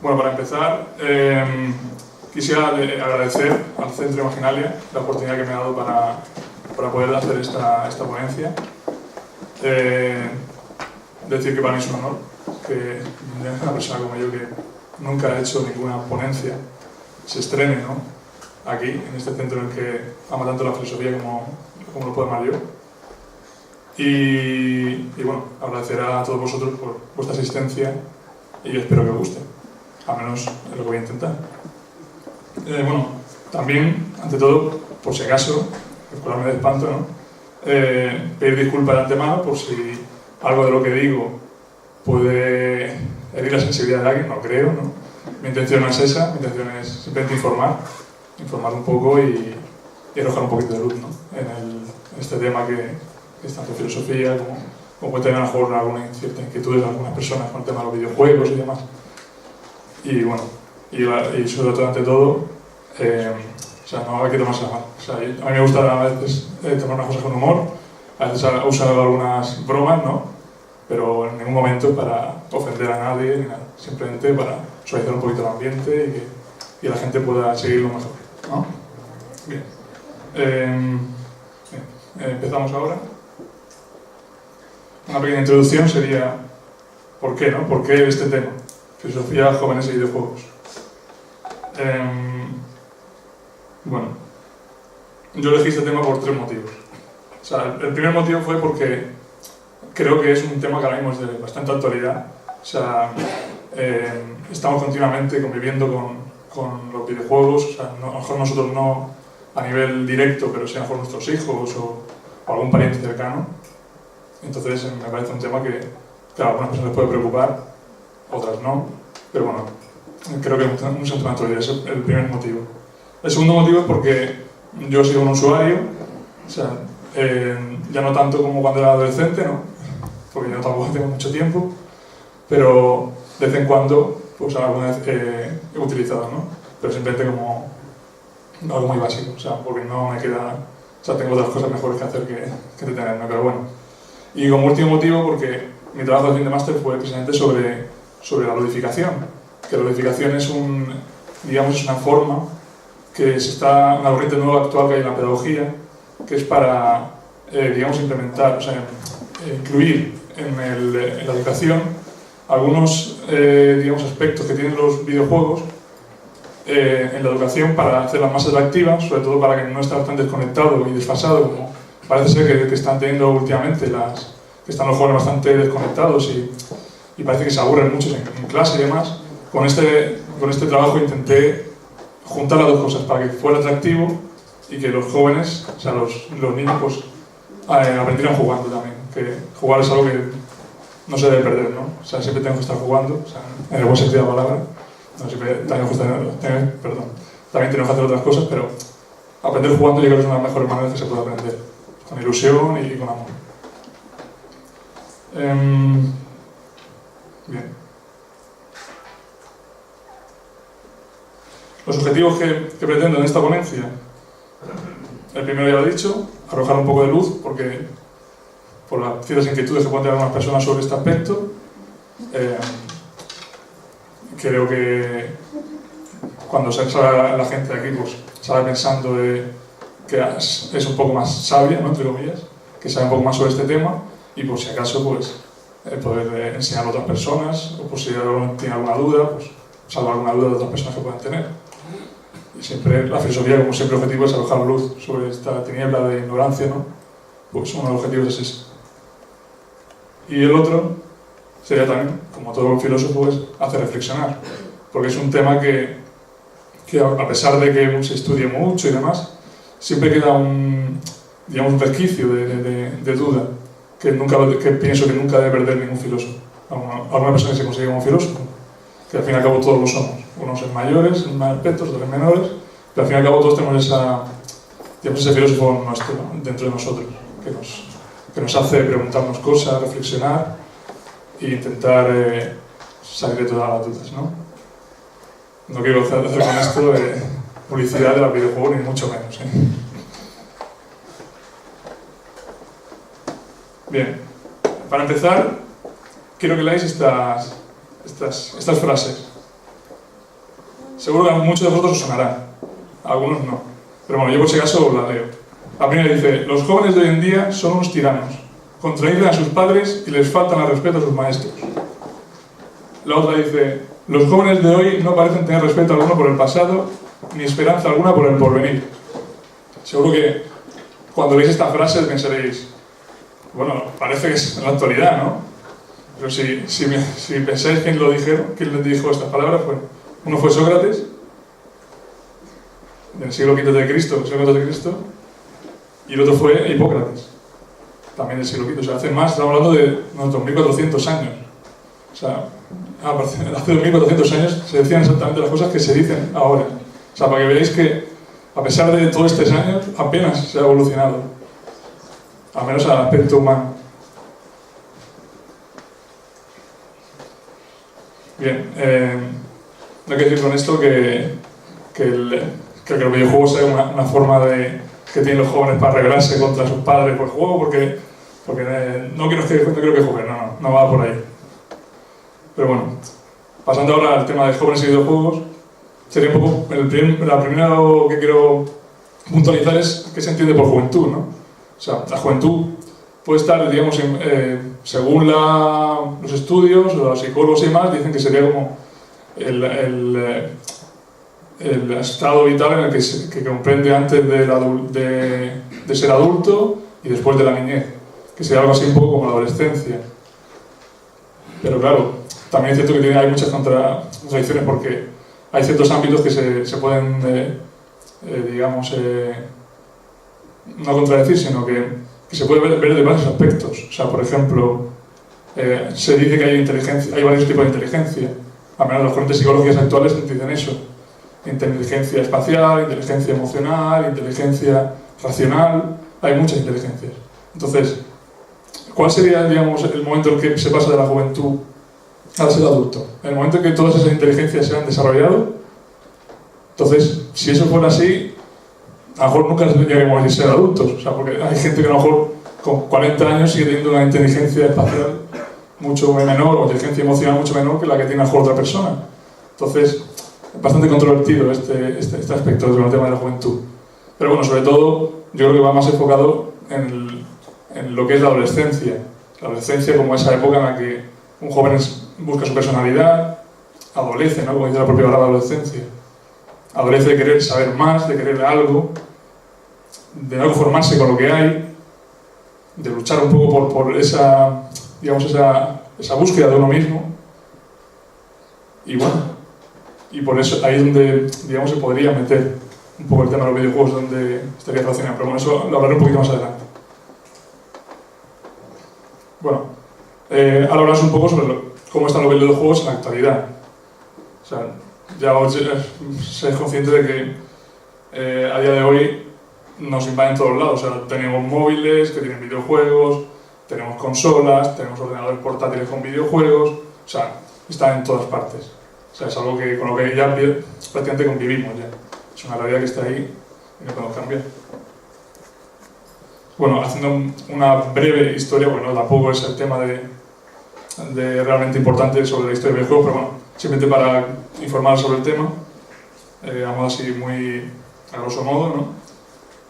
Bueno, para empezar, quisiera agradecer al Centro Imaginalia la oportunidad que me ha dado para poder hacer esta ponencia. Decir que para mí es un honor que una persona como yo, que nunca ha hecho ninguna ponencia, se estrene, ¿no?, aquí, en este centro en el que ama tanto la filosofía como lo puedo amar yo. Y bueno, agradecer a todos vosotros por vuestra asistencia y yo espero que os guste. Al menos es lo que voy a intentar. Bueno, también, ante todo, por si acaso, curarme de espanto, ¿no?, pedir disculpas de antemano por si algo de lo que digo puede herir la sensibilidad de alguien, no creo, ¿no? Mi intención no es esa, mi intención es simplemente informar un poco y arrojar un poquito de luz, ¿no?, en este tema que es tanto filosofía como puede tener a lo mejor alguna cierta inquietud de algunas personas con el tema de los videojuegos y demás. Y bueno, y sobre todo, ante todo, o sea, no hay que tomarse mal. O sea, a mí me gusta a veces tomar unas cosas con humor, a veces he usado algunas bromas, ¿no?, pero en ningún momento para ofender a nadie, ni nada. Simplemente para suavizar un poquito el ambiente y que la gente pueda seguirlo mejor, ¿no? Bien. Empezamos ahora. Una pequeña introducción sería ¿por qué, no? ¿Por qué este tema? Filosofía, jóvenes y videojuegos. Bueno, yo elegí este tema por tres motivos. O sea, el primer motivo fue porque creo que es un tema que ahora mismo es de bastante actualidad. O sea, estamos continuamente conviviendo con los videojuegos. O sea, a lo mejor nosotros no a nivel directo, pero sí a lo mejor nuestros hijos o algún pariente cercano. Entonces me parece un tema que, claro, a algunas personas les puede preocupar, otras no, pero bueno, creo que es un centro de actualidad, es el primer motivo. El segundo motivo es porque yo he sido un usuario, o sea, ya no tanto como cuando era adolescente, ¿no?, porque yo tampoco tengo mucho tiempo, pero de vez en cuando, pues alguna vez he utilizado, ¿no?, pero simplemente como algo muy básico, o sea, porque no me queda, o sea, tengo otras cosas mejores que hacer que detenerme, pero bueno. Y como último motivo, porque mi trabajo de fin de máster fue precisamente sobre la ludificación, que la ludificación es es una forma una corriente nueva actual que hay en la pedagogía, que es para, implementar, o sea, incluir en la educación algunos, aspectos que tienen los videojuegos en la educación para hacerlas más atractivas, sobre todo para que no estar tan desconectado y desfasado como parece ser que están teniendo últimamente que están los jóvenes bastante desconectados y parece que se aburren mucho en clase y demás. Con este trabajo intenté juntar las dos cosas para que fuera atractivo y que los jóvenes, o sea, los niños, pues aprendieran jugando también. Que jugar es algo que no se debe perder, ¿no? O sea, siempre tenemos que estar jugando, o sea, en el buen sentido de la palabra. No, siempre también tenemos que hacer otras cosas, pero aprender jugando yo creo que es una de las mejores maneras que se puede aprender, con ilusión y con amor. Bien. Los objetivos que pretendo en esta ponencia, el primero ya lo he dicho, arrojar un poco de luz, porque por las ciertas inquietudes que pueden tener algunas personas sobre este aspecto, creo que cuando sale la gente de aquí, pues sale pensando que es un poco más sabia, ¿no?, entre comillas, que sabe un poco más sobre este tema y por si acaso, pues poder enseñarlo a otras personas, o por si alguno tiene alguna duda, pues salvar alguna duda de otras personas que puedan tener. Y siempre la filosofía, como siempre, el objetivo es arrojar luz sobre esta tiniebla de ignorancia, ¿no? Pues uno de los objetivos es ese. Y el otro sería también, como todo buen filósofo, es hacer reflexionar, porque es un tema que a pesar de que se estudie mucho y demás, siempre queda un resquicio de duda que pienso que nunca debe perder ningún filósofo. Alguna persona que se consigue como filósofo, que al fin y al cabo todos lo somos, unos en mayores, en más aspectos, otros en menores, pero al fin y al cabo todos tenemos ese filósofo nuestro, ¿no?, dentro de nosotros, que nos hace preguntarnos cosas, reflexionar e intentar salir de todas las dudas, ¿no? No quiero hacer con esto publicidad de los videojuegos, ni mucho menos, ¿eh? Bien, para empezar, quiero que leáis estas frases. Seguro que a muchos de vosotros os sonará, a algunos no. Pero bueno, yo por si acaso la leo. La primera dice: los jóvenes de hoy en día son unos tiranos, contradicen a sus padres y les faltan al respeto a sus maestros. La otra dice: los jóvenes de hoy no parecen tener respeto alguno por el pasado, ni esperanza alguna por el porvenir. Seguro que cuando veis esta frase pensaréis, bueno, parece que es en la actualidad, ¿no? Pero si pensáis quién les dijo estas palabras, uno fue Sócrates, del siglo V de Cristo, y el otro fue Hipócrates, también del siglo V. O sea, hace más, estamos hablando de unos 2400 años. O sea, hace 2400 años se decían exactamente las cosas que se dicen ahora. O sea, para que veáis que, a pesar de todos estos años, apenas se ha evolucionado. Al menos al aspecto humano. Bien, no hay que decir con esto que los videojuegos sean una forma que tienen los jóvenes para rebelarse contra sus padres por el juego, porque no quiero que jueguen, no va por ahí. Pero bueno, pasando ahora al tema de jóvenes y videojuegos, sería un poco la primera que quiero puntualizar es qué se entiende por juventud, ¿no? O sea, la juventud puede estar, digamos, según los estudios, los psicólogos y demás, dicen que sería como el estado vital en el que comprende antes de ser adulto y después de la niñez, que sería algo así un poco como la adolescencia. Pero claro, también es cierto que hay muchas contradicciones, porque hay ciertos ámbitos que se pueden, digamos, no contradecir, sino que se puede ver de varios aspectos. O sea, por ejemplo, se dice que hay varios tipos de inteligencia. Al menos las corrientes psicológicas actuales dicen eso. Inteligencia espacial, inteligencia emocional, inteligencia racional. Hay muchas inteligencias. Entonces, ¿cuál sería, digamos, el momento en el que se pasa de la juventud al ser adulto? En el momento en que todas esas inteligencias se han desarrollado. Entonces, si eso fuera así, a lo mejor nunca llegaríamos a ser adultos. O sea, porque hay gente que a lo mejor con 40 años sigue teniendo una inteligencia espacial mucho menor, o inteligencia emocional mucho menor que la que tiene a lo mejor otra persona. Entonces, es bastante controvertido este aspecto del tema de la juventud. Pero bueno, sobre todo, yo creo que va más enfocado en lo que es la adolescencia. La adolescencia como esa época en la que un joven busca su personalidad, adolece, ¿no? Como dice la propia palabra adolescencia. Adolece de querer saber más, de querer algo, de no conformarse con lo que hay, de luchar un poco por esa, digamos, esa búsqueda de uno mismo. Y bueno, y por eso ahí es donde, digamos, se podría meter un poco el tema de los videojuegos, donde estaría relacionado. Pero bueno, eso lo hablaré un poquito más adelante. Bueno, ahora hablamos un poco sobre cómo están los videojuegos en la actualidad. O sea, ya seáis conscientes de que a día de hoy nos invaden todos lados. O sea, tenemos móviles que tienen videojuegos, tenemos consolas, tenemos ordenadores portátiles con videojuegos. O sea, están en todas partes. O sea, es algo con lo que ya prácticamente convivimos ya. Es una realidad que está ahí y no podemos cambiar. Bueno, haciendo una breve historia, bueno, tampoco es el tema de realmente importante sobre la historia del videojuego, pero bueno, simplemente para informar sobre el tema, a modo así muy a grosso modo, ¿no?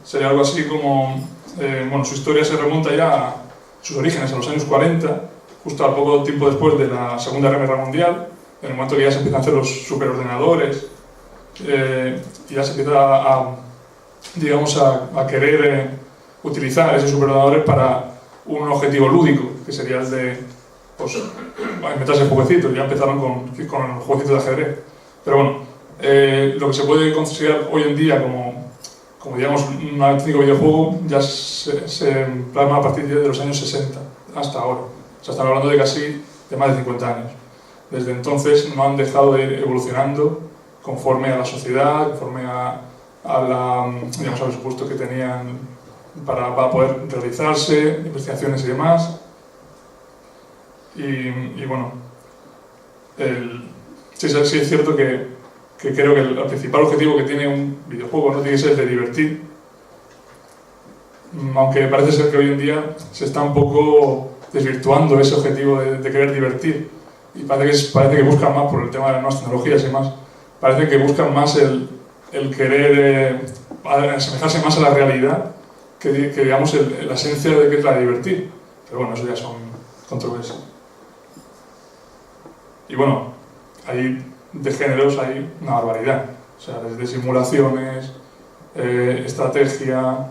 Sería algo así como, bueno, su historia se remonta ya a sus orígenes, a los años 40, justo a poco tiempo después de la Segunda Guerra Mundial, en el momento que ya se empiezan a hacer los superordenadores, y ya se empieza digamos, a querer utilizar esos superordenadores para un objetivo lúdico, que sería el de, pues, inventarse jueguecitos. Ya empezaron con los jueguecitos de ajedrez. Pero bueno, lo que se puede considerar hoy en día como digamos, un auténtico videojuego ya se plasma a partir de los años 60 hasta ahora. O sea, estamos hablando de más de 50 años. Desde entonces no han dejado de ir evolucionando conforme a la sociedad, conforme a los presupuestos que tenían para poder realizarse, investigaciones y demás. Y bueno, sí es cierto que creo que el principal objetivo que tiene un videojuego no tiene que ser el de divertir, aunque parece ser que hoy en día se está un poco desvirtuando ese objetivo de querer divertir, y parece que buscan más por el tema de las nuevas tecnologías y más. parece que buscan más el querer asemejarse más a la realidad que digamos, la esencia de que es la de divertir. Pero bueno, eso ya son controversias. Y bueno, hay de géneros hay una barbaridad. O sea, desde simulaciones, estrategia,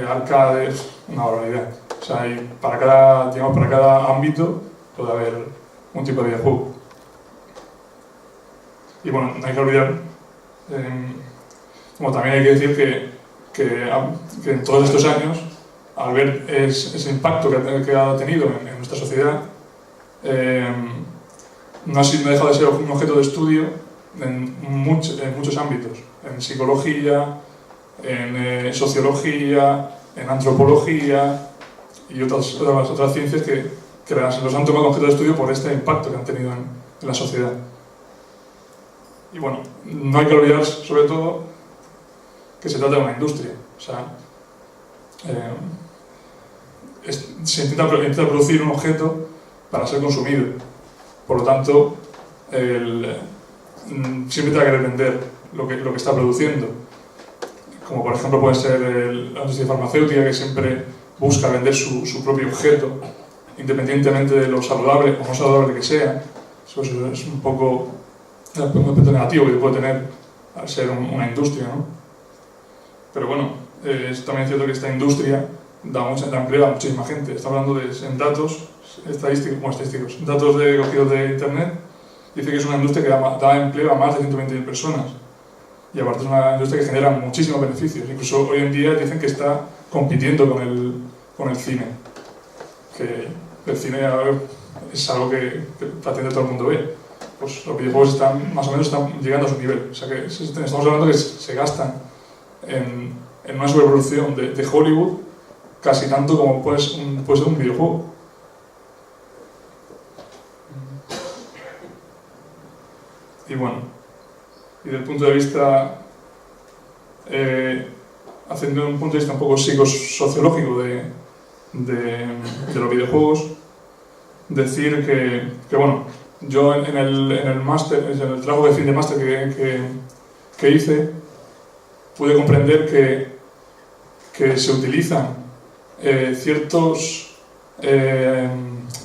arcades, una barbaridad. O sea, para cada ámbito puede haber un tipo de videojuego. Y bueno, no hay que olvidar, como también hay que decir que en todos estos años, al ver ese impacto que ha tenido en nuestra sociedad, no ha dejado de ser un objeto de estudio en muchos ámbitos, en psicología, en sociología, en antropología y otras ciencias que los han tomado objeto de estudio por este impacto que han tenido en la sociedad. Y bueno, no hay que olvidar sobre todo que se trata de una industria. O sea, se intenta producir un objeto para ser consumido. Por lo tanto, siempre te va a querer vender lo que está produciendo. Como por ejemplo puede ser la industria farmacéutica, que siempre busca vender su propio objeto, independientemente de lo saludable o no saludable que sea. Eso es un poco un aspecto negativo que puede tener al ser una industria, ¿no? Pero bueno, es también cierto que esta industria da empleo a muchísima gente. Está hablando en datos estadísticos, datos cogidos de internet, dice que es una industria que da empleo a más de 120.000 personas. Y aparte es una industria que genera muchísimos beneficios. Incluso hoy en día dicen que está compitiendo con el cine. Que el cine es algo que prácticamente todo el mundo ve. Pues los videojuegos más o menos están llegando a su nivel. O sea que estamos hablando que se gastan en una sobreproducción de Hollywood casi tanto como puede ser un videojuego. Y bueno, y desde el punto de vista, haciendo un punto de vista un poco psicosociológico de los videojuegos, decir que bueno, yo en el máster, en el trabajo de fin de máster que hice, pude comprender que se utilizan ciertos,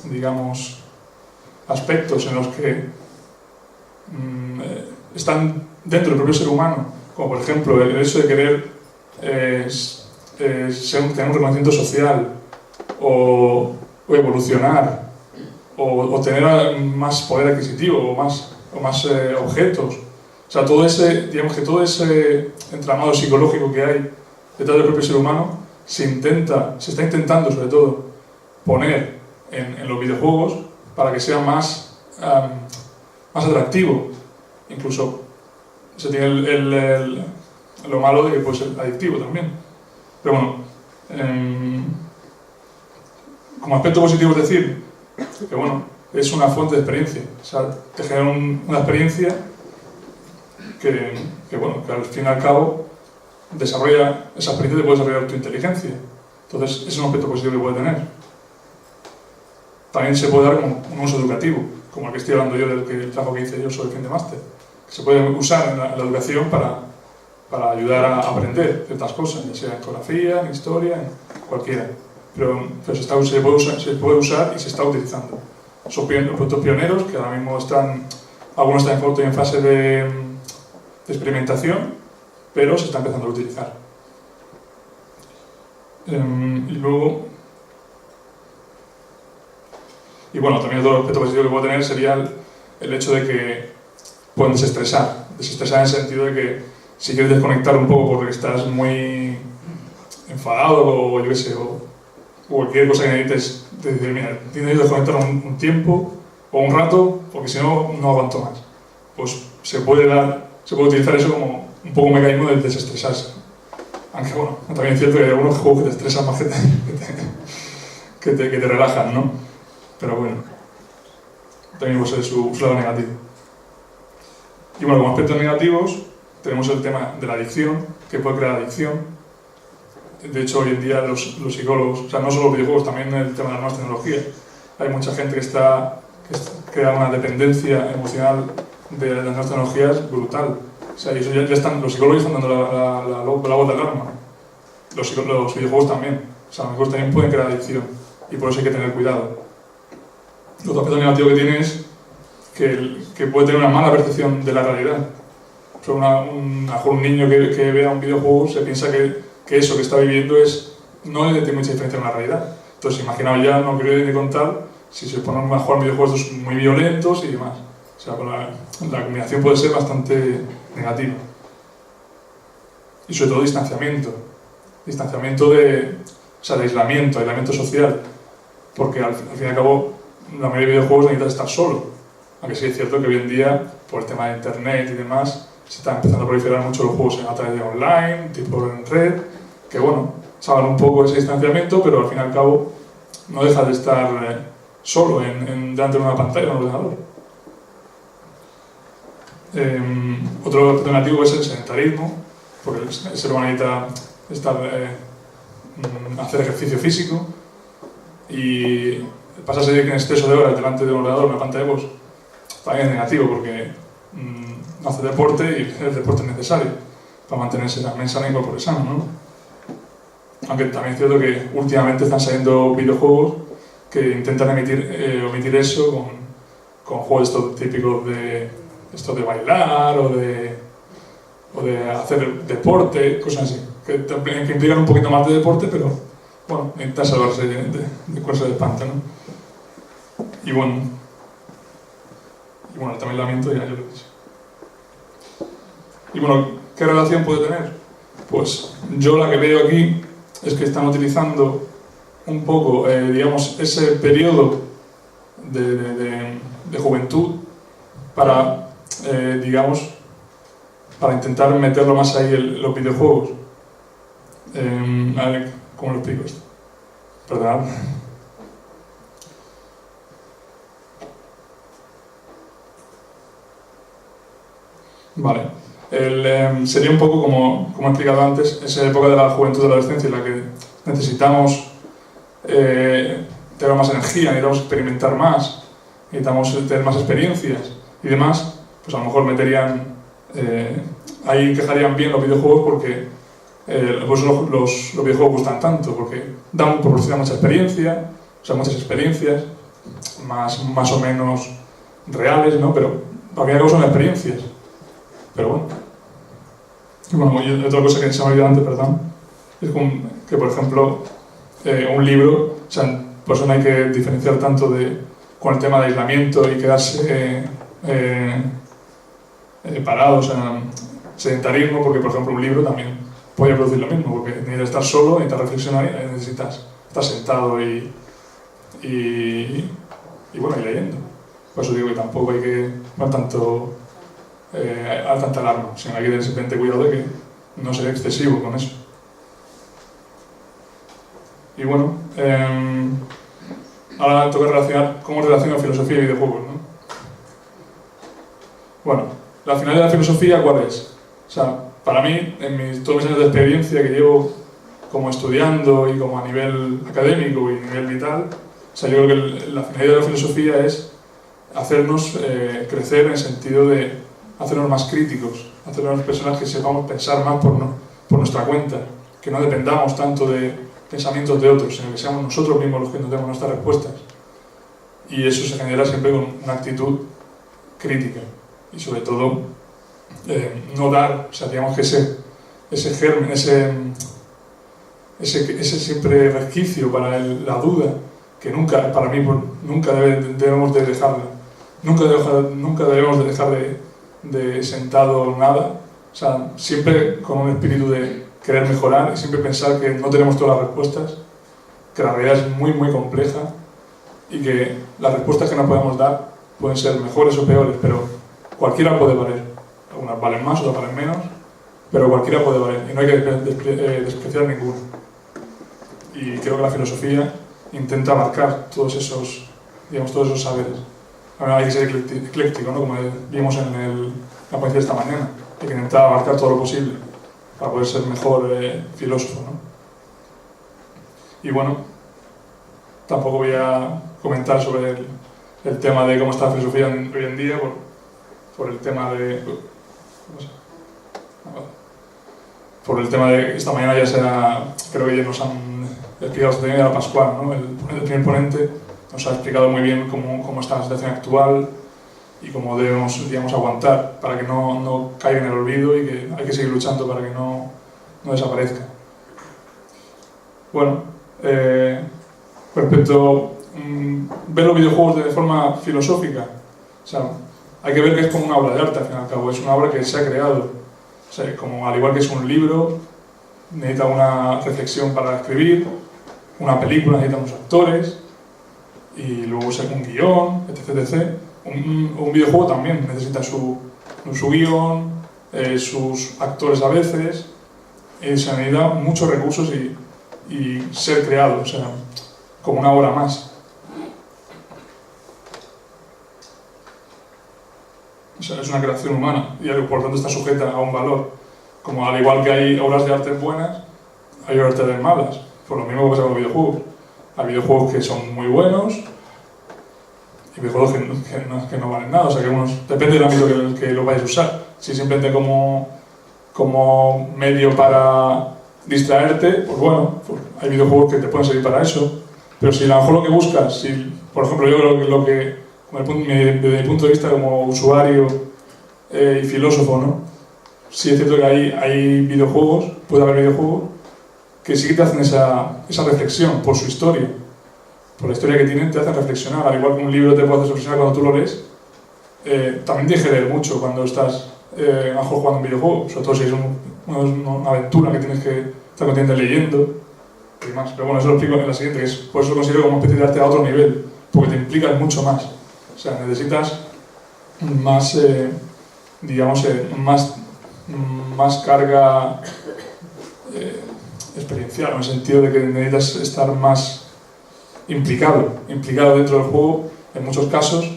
digamos, aspectos en los que están dentro del propio ser humano, como por ejemplo el hecho de querer tener un reconocimiento social o evolucionar o tener más poder adquisitivo o más objetos. O sea, todo ese entramado psicológico que hay detrás del propio ser humano se está intentando sobre todo poner en los videojuegos para que sea más atractivo. Incluso se tiene lo malo de que puede ser adictivo también. Pero bueno, como aspecto positivo es decir que bueno, es una fuente de experiencia. O sea, te genera una experiencia que bueno, que al fin y al cabo esa experiencia te puede desarrollar tu inteligencia. Entonces, es un aspecto positivo que puede tener. También se puede dar como un uso educativo, como el que estoy hablando yo del trabajo que hice yo sobre el fin de máster. Que se puede usar en la educación para ayudar a aprender ciertas cosas, ya sea en geografía, en historia, en cualquiera. Pero se puede usar y se está utilizando. Son productos pioneros que ahora mismo algunos están en fase de experimentación, pero se está empezando a utilizar. Y bueno, también otro aspecto positivo que puedo tener sería el hecho de que pueden desestresar en el sentido de que si quieres desconectar un poco porque estás muy enfadado o yo qué sé, o cualquier cosa que necesites, decir, mira, tienes que desconectar un tiempo o un rato porque si no, no aguanto más. Pues se puede utilizar eso como un poco un mecanismo de desestresarse. Aunque bueno, también es cierto que hay algunos juegos que te estresan más que te relajan, ¿no? Pero bueno, también puede ser su lado negativo. Y bueno, como aspectos negativos tenemos el tema de la adicción, que puede crear adicción. De hecho, hoy en día los psicólogos, o sea, no solo los videojuegos, también el tema de las nuevas tecnologías. Hay mucha gente que crea una dependencia emocional de las nuevas tecnologías es brutal. O sea, y eso ya están, los psicólogos están dando la voz de alarma. Los videojuegos también. O sea, los videojuegos también pueden crear adicción y por eso hay que tener cuidado. Otro aspecto negativo que tiene es que puede tener una mala percepción de la realidad. O sea, a lo mejor un niño que vea un videojuego se piensa que eso que está viviendo no tiene mucha diferencia con la realidad. Entonces, imaginaos ya, no quiero ni contar, si se ponen a jugar videojuegos muy violentos y demás. O sea, la combinación puede ser bastante negativa. Y sobre todo distanciamiento. Distanciamiento de aislamiento social. Porque al fin y al cabo, la mayoría de videojuegos necesitas estar solo. Aunque sí es cierto que hoy en día, por el tema de internet y demás, se están empezando a proliferar mucho los juegos a través de online, tipo en red, que bueno, salvan un poco ese distanciamiento, pero al fin y al cabo no dejas de estar solo delante de una pantalla o un ordenador. Otro alternativo es el sedentarismo, porque el ser humano necesita hacer ejercicio físico y pasarse en exceso de horas delante de un ordenador o una pantalla, pues también es negativo porque no hace deporte y el deporte es necesario para mantenerse también sano y por sano, ¿no? Aunque también es cierto que últimamente están saliendo videojuegos que intentan omitir eso con juegos estos típicos de bailar o de hacer deporte, cosas así, que implican un poquito más de deporte, pero bueno, intentan salvarse de cosas de espanto, ¿no? Y bueno, también lamento, ya yo lo he dicho. Y bueno, ¿qué relación puede tener? Pues yo la que veo aquí es que están utilizando un poco, digamos, ese periodo de juventud para, digamos, para intentar meterlo más ahí en los videojuegos. A ver, ¿cómo lo explico esto? Perdón. Vale. Sería un poco como he explicado antes, esa época de la juventud y de la adolescencia en la que necesitamos tener más energía, necesitamos experimentar más, necesitamos tener más experiencias y demás, pues a lo mejor ahí encajarían bien los videojuegos porque pues los videojuegos gustan tanto, porque proporcionan mucha experiencia, o sea, muchas experiencias más o menos reales, ¿no? Pero al fin y al cabo son experiencias. Pero bueno. Y bueno, y otra cosa que se me ha olvidado antes, perdón, es que por ejemplo, un libro, o sea, por eso no hay que diferenciar tanto con el tema de aislamiento y quedarse parado, o sea, sedentarismo, porque por ejemplo un libro también puede producir lo mismo, porque necesitas estar solo, necesitas reflexionar y necesitas estar sentado y bueno, y leyendo. Por eso digo que tampoco hay que a tanta alarma, sino hay que tener simplemente cuidado de que no sea excesivo con eso. Y bueno, ahora tengo que relacionar cómo relaciono filosofía y videojuegos, ¿no? Bueno, la finalidad de la filosofía, ¿cuál es? O sea, para mí, en todos mis años de experiencia que llevo como estudiando y como a nivel académico y a nivel vital, o sea, yo creo que la finalidad de la filosofía es hacernos crecer en el sentido de hacernos más críticos, hacernos personas que sepamos pensar más por nuestra cuenta, que no dependamos tanto de pensamientos de otros, sino que seamos nosotros mismos los que nos demos nuestras respuestas. Y eso se genera siempre con una actitud crítica y sobre todo no dar, o sea, digamos que ese germen, ese siempre resquicio para la duda, que nunca, para mí, nunca debemos de dejarla. Nunca debemos de dejar de sentado nada. O sea, siempre con un espíritu de querer mejorar y siempre pensar que no tenemos todas las respuestas, que la realidad es muy, muy compleja y que las respuestas que nos podemos dar pueden ser mejores o peores, pero cualquiera puede valer. Algunas valen más, otras valen menos, pero cualquiera puede valer y no hay que despreciar ninguno. Y creo que la filosofía intenta abarcar todos esos saberes. Ahora hay que ser ecléctico, ¿no? Como vimos en la ponencia de esta mañana, hay que intentar abarcar todo lo posible para poder ser mejor filósofo, ¿no? Y bueno, tampoco voy a comentar sobre el tema de cómo está la filosofía hoy en día, por el tema de... Por el tema de esta mañana ya será, creo que ya nos han explicado esta mañana Pascual, ¿no? El primer ponente nos ha explicado muy bien cómo está la situación actual y cómo debemos, digamos, aguantar para que no caiga en el olvido y que hay que seguir luchando para que no desaparezca. Bueno, respecto a ver los videojuegos de forma filosófica, o sea, hay que ver que es como una obra de arte al fin y al cabo, es una obra que se ha creado. O sea, como al igual que es un libro, necesita una reflexión para escribir, una película necesita unos actores, y luego un guión, etc. etc. Un videojuego también necesita su guión, sus actores a veces, se necesita muchos recursos y ser creado, o sea, como una obra más. O sea, es una creación humana y por tanto está sujeta a un valor. Como al igual que hay obras de arte buenas, hay obras de arte malas. Por lo mismo que pasa con los videojuegos. Hay videojuegos que son muy buenos y videojuegos que no valen nada. O sea, que depende del ámbito que lo vayas a usar. Si simplemente como medio para distraerte, pues bueno, pues hay videojuegos que te pueden servir para eso. Pero si a lo mejor lo que buscas, por ejemplo, yo creo que lo que desde mi punto de vista como usuario y filósofo, ¿no? Sí es cierto que hay videojuegos, puede haber videojuegos que sí que te hacen esa reflexión por su historia, por la historia que tienen, te hacen reflexionar, al igual que un libro te puede hacer reflexionar cuando tú lo lees. También tienes que leer mucho cuando estás a lo mejor jugando un videojuego, sobre todo si es una aventura que tienes que estar continuamente leyendo y más. Pero bueno, eso lo explico en la siguiente, que es, por eso lo considero como una especie de arte a otro nivel, porque te implicas mucho más. O sea, necesitas más, digamos, más carga experiencial, en el sentido de que necesitas estar más implicado dentro del juego, en muchos casos,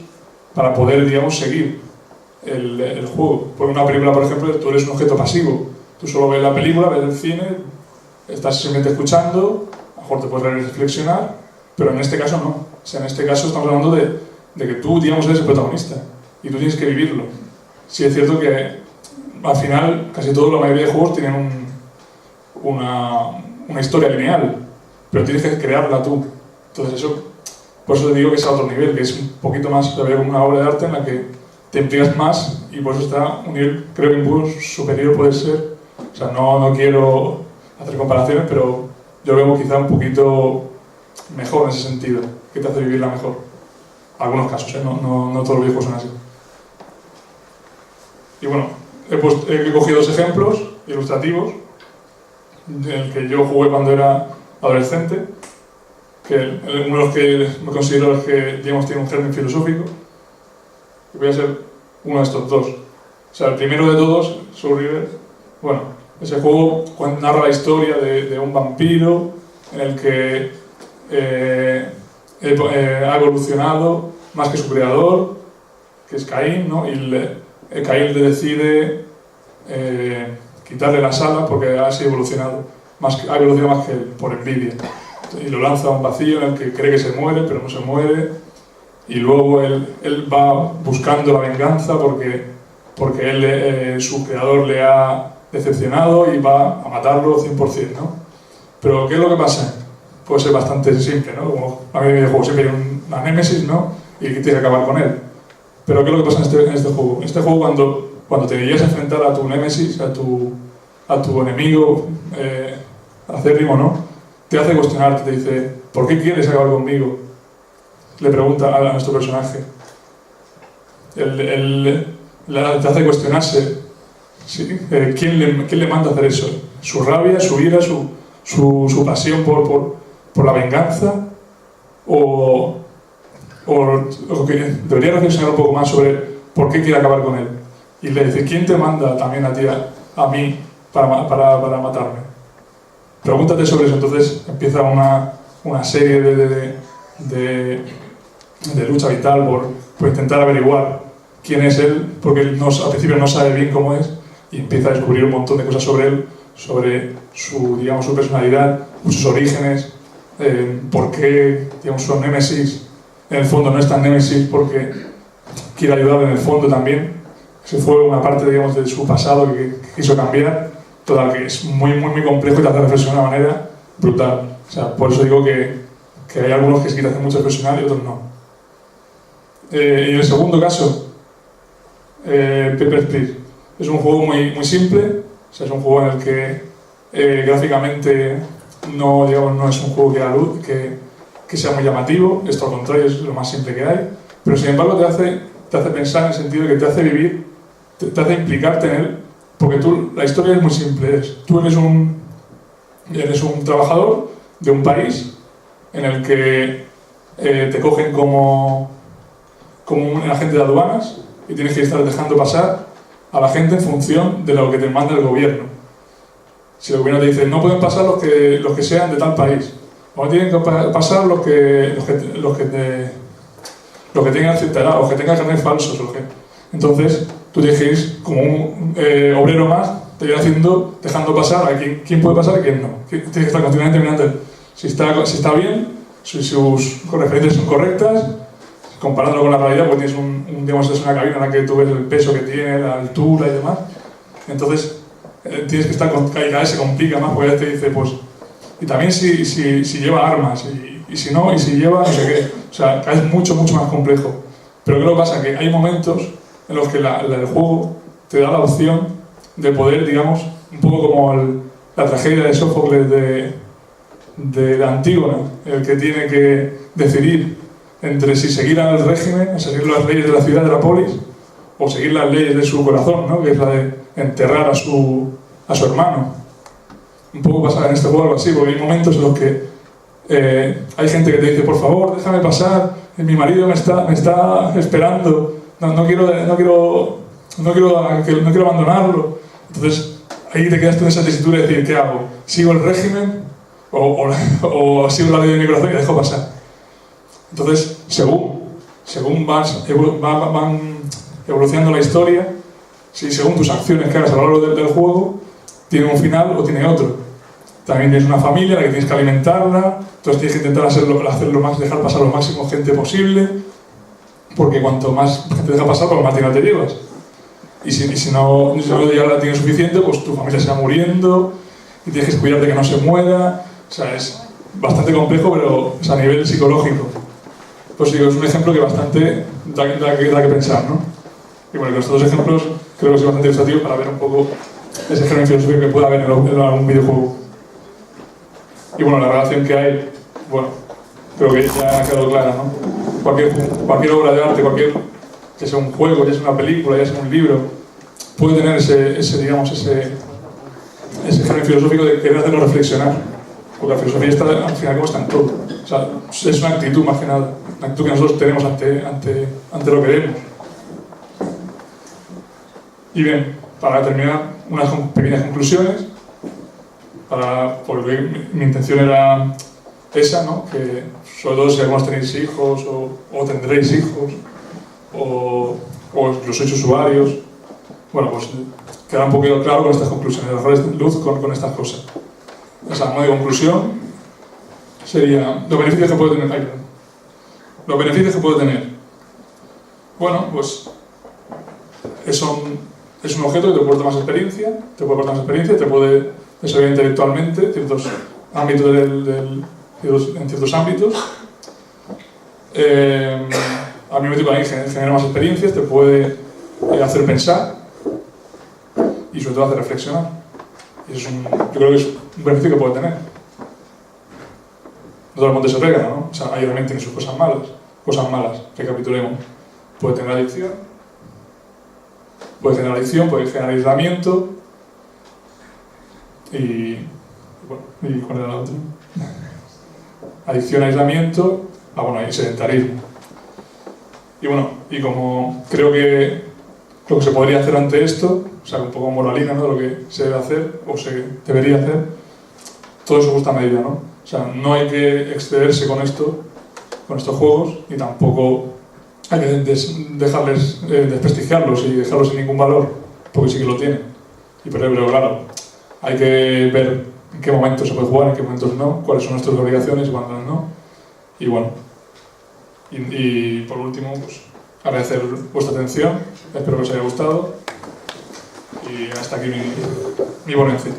para poder, digamos, seguir el juego. Por una película, por ejemplo, tú eres un objeto pasivo. Tú solo ves la película, ves el cine, estás simplemente escuchando, a lo mejor te puedes reflexionar, pero en este caso no. O sea, en este caso estamos hablando de que tú, digamos, eres el protagonista y tú tienes que vivirlo. Sí es cierto que al final casi toda la mayoría de juegos tienen una historia lineal, pero tienes que crearla tú. Entonces eso, por eso te digo que es a otro nivel, que es un poquito más, lo veo como una obra de arte en la que te implicas más y por eso está un nivel, creo que un poco superior puede ser. O sea, no quiero hacer comparaciones, pero yo lo veo quizá un poquito mejor en ese sentido, que te hace vivirla mejor. Algunos casos, no todos los videojuegos son así. Y bueno, he cogido dos ejemplos ilustrativos del que yo jugué cuando era adolescente, que uno de los que me considero es que, digamos, tiene un germen filosófico, y voy a ser uno de estos dos. O sea, el primero de todos, Soul River, bueno, ese juego narra la historia de un vampiro en el que ha evolucionado más que su creador, que es Caín, ¿no? Y Caín le decide quitarle la sala porque ha evolucionado más que él, por envidia. Y lo lanza a un vacío en el que cree que se muere, pero no se muere. Y luego él va buscando la venganza porque su creador le ha decepcionado y va a matarlo 100%, ¿no? Pero ¿qué es lo que pasa? Puede ser bastante simple, ¿no? Como a mí en el videojuego siempre hay una némesis, ¿no? Y tienes que acabar con él. Pero ¿qué es lo que pasa en este juego? En este juego, cuando te llegas a enfrentar a tu némesis, a tu enemigo acérrimo, ¿no? Te hace cuestionarte, te dice, ¿por qué quieres acabar conmigo? Le pregunta a nuestro personaje. Te hace cuestionarse, ¿sí? ¿Quién le manda a hacer eso? ¿Su rabia, su ira, su pasión por la venganza? ¿O que debería reflexionar un poco más sobre por qué quiere acabar con él? Y le dice, ¿quién te manda también a ti, a mí, para matarme? Pregúntate sobre eso. Entonces empieza una serie de lucha vital por intentar averiguar quién es él, porque él al principio no sabe bien cómo es, y empieza a descubrir un montón de cosas sobre él, sobre su personalidad, sus orígenes, por qué, digamos, su némesis en el fondo no es tan némesis porque quiere ayudar en el fondo también, Ese fue una parte, digamos, de su pasado que quiso cambiar. Total, que es muy, muy, muy complejo y te hace reflexionar de una manera brutal. O sea, por eso digo que hay algunos que sí que te hacen mucho reflexionar y otros no. Y en el segundo caso, Papers, Please. Es un juego muy, muy simple. O sea, es un juego en el que gráficamente no, digamos, no es un juego que sea muy llamativo. Esto al contrario es lo más simple que hay. Pero sin embargo te hace pensar en el sentido de que te hace vivir, te hace implicarte en él. Porque la historia es muy simple. Tú eres un trabajador de un país en el que te cogen como un agente de aduanas y tienes que estar dejando pasar a la gente en función de lo que te manda el gobierno. Si el gobierno te dice no pueden pasar los que sean de tal país, o no tienen que pasar los que tengan cierta edad, o que tengan carnet falsos, entonces tú tienes que ir como un obrero más, te irá dejando pasar a quién puede pasar y quién no. Tienes que estar continuamente mirando si está bien, si sus referencias son correctas, comparándolo con la realidad, porque tienes digamos, es una cabina en la que tú ves el peso que tiene, la altura y demás. Entonces tienes que estar cada vez se complica más, porque ya te dice, pues, y también si lleva armas, y si no, y si lleva no sé qué. O sea, cada vez mucho, mucho más complejo. Pero ¿qué es lo que pasa? Que hay momentos en los que el juego te da la opción de poder, digamos, un poco como la tragedia de Sófocles de Antígona, el que tiene que decidir entre si seguir al régimen, o seguir las leyes de la ciudad, de la polis, o seguir las leyes de su corazón, ¿no? Que es la de enterrar a su hermano. Un poco pasa en este juego algo así, porque hay momentos en los que hay gente que te dice, por favor, déjame pasar, mi marido me está esperando, no quiero abandonarlo. Entonces ahí te quedas tú en esa tesitura de decir, ¿qué hago? ¿Sigo el régimen o sigo la ley de mi corazón y la dejo pasar? Entonces, según van evolucionando la historia, según tus acciones que hagas a lo largo del juego, tiene un final o tiene otro. También tienes una familia a la que tienes que alimentarla, entonces tienes que intentar dejar pasar lo máximo gente posible, porque cuanto más gente deja pasar, pues más dinero te llevas. Y si no ya la tienes suficiente, pues tu familia se va muriendo y tienes que cuidar de que no se muera. O sea, es bastante complejo, pero a nivel psicológico. Pues digo, es un ejemplo que bastante da que pensar, ¿no? Y bueno, con estos dos ejemplos creo que es bastante ilustrativo para ver un poco ese germen filosófico que puede haber en algún videojuego. Y bueno, la relación que hay, bueno, creo que ya ha quedado clara, ¿no? Cualquier obra de arte, ya sea un juego, ya sea una película, ya sea un libro, puede tener ese germen filosófico de querer hacerlo reflexionar. Porque la filosofía al final como está en todo. O sea, es una actitud más que nada, una actitud que nosotros tenemos ante lo que vemos. Y bien, para terminar, unas pequeñas conclusiones, porque mi intención era esa, ¿no? Que sobre todo si algunos tenéis hijos o tendréis hijos o los sois usuarios, bueno, pues queda un poquito claro con estas conclusiones, arrojar luz con estas cosas. O sea, modo de conclusión sería los beneficios que puede tener. Los beneficios que puede tener. Bueno, pues es un objeto que te puede dar más experiencia, te puede desarrollar intelectualmente en ciertos ámbitos en ciertos ámbitos. Al mismo tiempo genera más experiencias, te puede hacer pensar y sobre todo hacer reflexionar. Y eso yo creo que es un beneficio que puede tener. No todo el mundo se pega, ¿no? O sea, ahí realmente tiene sus cosas malas. Recapitulemos. Puede tener adicción, puede generar aislamiento y ¿cuál era la otra? Adicción, aislamiento, y sedentarismo. Y bueno, y como creo que lo que se podría hacer ante esto, o sea, un poco moralina, ¿no? De lo que se debe hacer o se debería hacer, todo eso justa medida, ¿no? O sea, no hay que excederse con estos juegos, y tampoco hay que dejarles desprestigiarlos y dejarlos sin ningún valor, porque sí que lo tienen. Pero claro, hay que ver en qué momentos se puede jugar, en qué momentos no, cuáles son nuestras obligaciones y cuándo no. Y bueno, y por último, pues agradecer vuestra atención, espero que os haya gustado y hasta aquí mi ponencia.